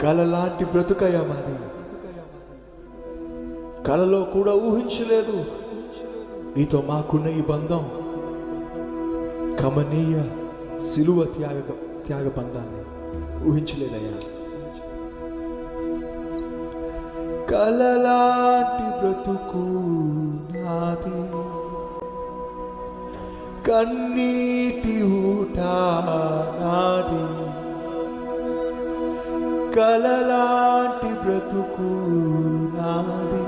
కలలాంటి బ్రతుకయ్యా మాది. కలలో కూడా ఊహించలేదు నీతో మాకున్న ఈ బంధం, కమనీయ సిలువ త్యాగ బంధాన్ని ఊహించలేదయ్యా. కలలాంటి బ్రతుకు నాది, కన్నీటి ఊట నాది. కలలాంటి బ్రతుకు నాది,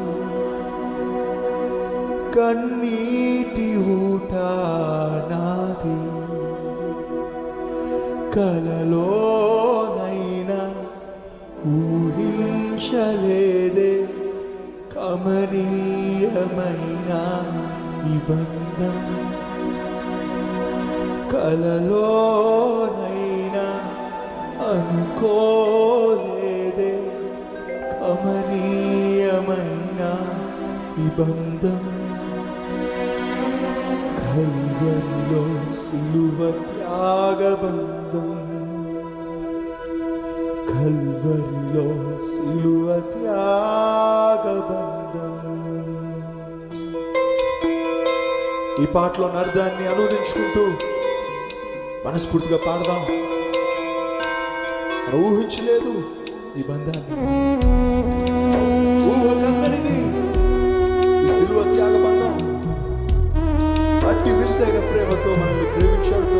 కన్నీటి ఊట నాది. కలలోనైనా ఊహించలేదే కమనీయమైన ఈ బంధం. కలలోనైనా అనుకోలేదే కమనీయమైన ఈ బంధం. కల్వరిలో సిలువ త్యాగ బంధం, కల్వరిలో సిలువ త్యాగ బంధం. ఈ పాటలో అర్థాన్ని అనువదించుకుంటూ మనస్ఫూర్తిగా పాడదాం. ఊహించలేదు ఈ బంధాన్ని, ఊహకందరిది ఈ సిలువ త్యాగ బంధం. అట్టి వింతైన ప్రేమతో మనల్ని ప్రేమించాడు.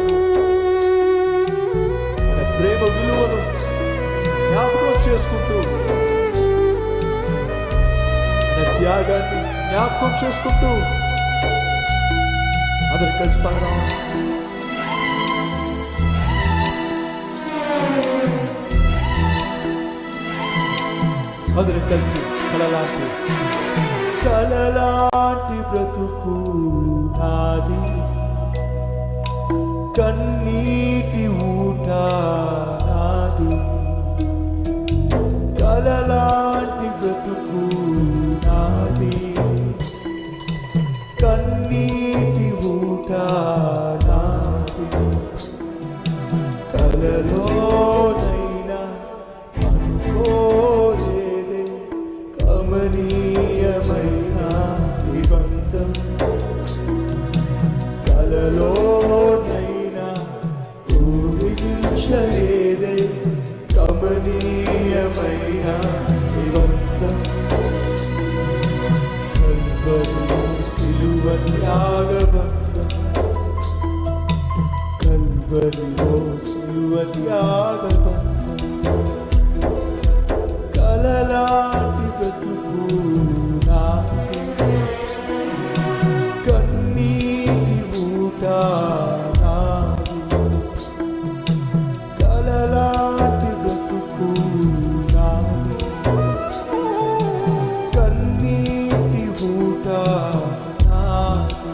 మన ప్రేమ విలువను జ్ఞాపకం చేసుకుంటూ, మన త్యాగాన్ని జ్ఞాపకం చేసుకుంటూ అందరికి కలిసి పాడదాం. అందరికి కలిసి కలలాంటి బ్రతుకు నాది, కన్నీటి ఊట నాది. కలలాంటి బ్రతుకు నాది, కన్నీటి ఊట నాది. కలలోనైనా అనుకోలేదే కమనీయమైన ఈ బంధం. కలలోనైనా ఊహించలేదే కమనీయమైన ఈ బంధం. కల్వరిలో సిలువ త్యాగ బంధం, కల్వరిలో సిలువ త్యాగ బంధం. కలలాంటి బ్రతుకు నాది, కన్నీటి ఊట నాది. కలలాంటి బ్రతుకు నాది, కన్నీటి ఊట నాది.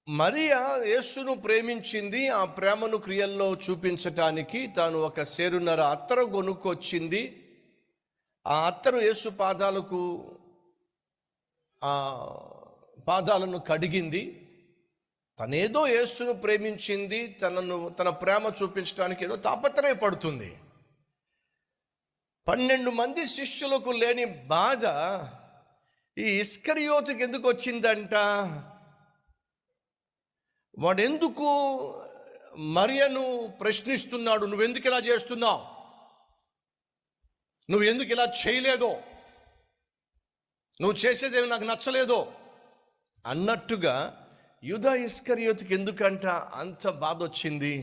మరియా యేసును ప్రేమించింది. ఆ ప్రేమను క్రియల్లో చూపించటానికి తాను ఒక సేరున్నర అత్తరు కొనుక్కొచ్చింది. ఆ అత్తరు యేసు పాదాలను కడిగింది. తనేదో యేసును ప్రేమించింది, తన ప్రేమ చూపించడానికి ఏదో తాపత్రయపడుతుంది. 12 మంది శిష్యులకు లేని బాధ ఈ ఇస్కరియోతుకి ఎందుకు వచ్చిందంట? వాడెందుకు మరియను ప్రశ్నిస్తున్నాడు, నువ్వెందుకు ఇలా చేస్తున్నావు, నువ్వు ఎందుకు ఇలా చేయలేదో, నువ్వు చేసేదేమి నాకు నచ్చలేదో అన్నట్టుగా యూదా ఇస్కరియోతుకి ఎందుకంట అంత బాధ వచ్చింది?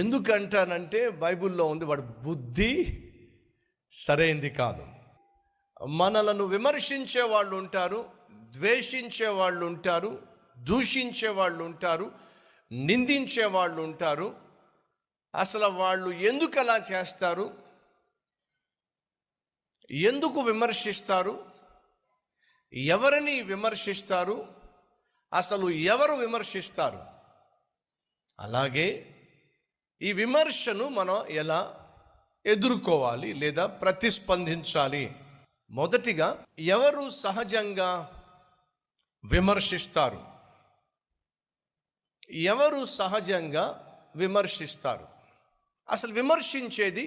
ఎందుకంటానంటే బైబిల్లో ఉంది, వాడు బుద్ధి సరైంది కాదు. మనలను విమర్శించే వాళ్ళు ఉంటారు, ద్వేషించే వాళ్ళు ఉంటారు, దూషించే వాళ్ళు ఉంటారు, నిందించే వాళ్ళు ఉంటారు. అసలు వాళ్ళు ఎందుకు అలా చేస్తారు? ఎందుకు విమర్శిస్తారు? ఎవరిని విమర్శిస్తారు? అసలు ఎవరు విమర్శిస్తారు? అలాగే ఈ విమర్శను మనం ఎలా ఎదుర్కోవాలి లేదా ప్రతిస్పందించాలి? మొదటిగా, ఎవరు సహజంగా విమర్శిస్తారు? ఎవరు సహజంగా విమర్శిస్తారు? అసలు విమర్శించేది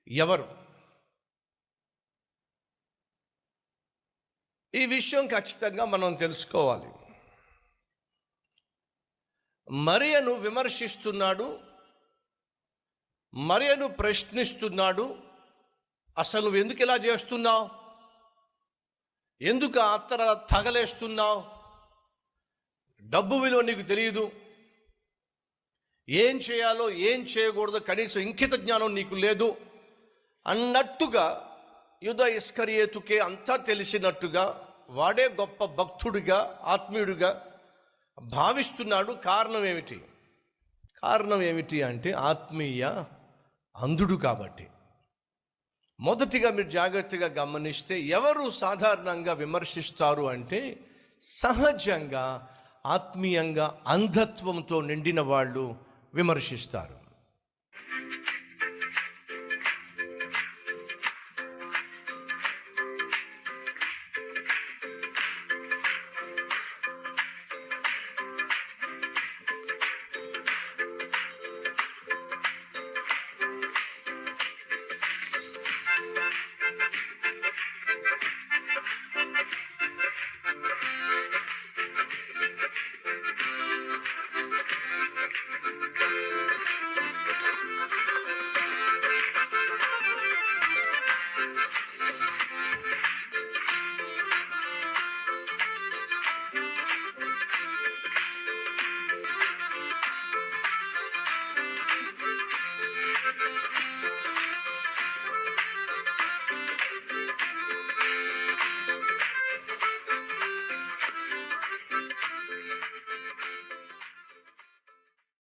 ఎవరు? ఈ విషయం ఖచ్చితంగా మనం తెలుసుకోవాలి. మరియను విమర్శిస్తున్నాడు, మరియను ప్రశ్నిస్తున్నాడు. అసలు నువ్వు ఎందుకు ఇలా చేస్తున్నావు? ఎందుకు అత్తర తగలేస్తున్నావు? డబ్బు విలువ నీకు తెలియదు, ఏం చేయాలో ఏం చేయకూడదో కనీసం ఇంకిత జ్ఞానం నీకు లేదు అన్నట్టుగా యూదా ఇస్కరియోతుకే అంతా తెలిసినట్టుగా వాడే గొప్ప భక్తుడిగా, ఆత్మీయుడిగా భావిస్తున్నాడు. కారణం ఏమిటి అంటే ఆత్మీయ అంధుడు కాబట్టి. మొదటిగా మీరు జాగ్రత్తగా గమనిస్తే, ఎవరు సాధారణంగా విమర్శిస్తారు అంటే సహజంగా ఆత్మీయంగా అంధత్వంతో నిండిన వాళ్ళు విమర్శిస్తారు.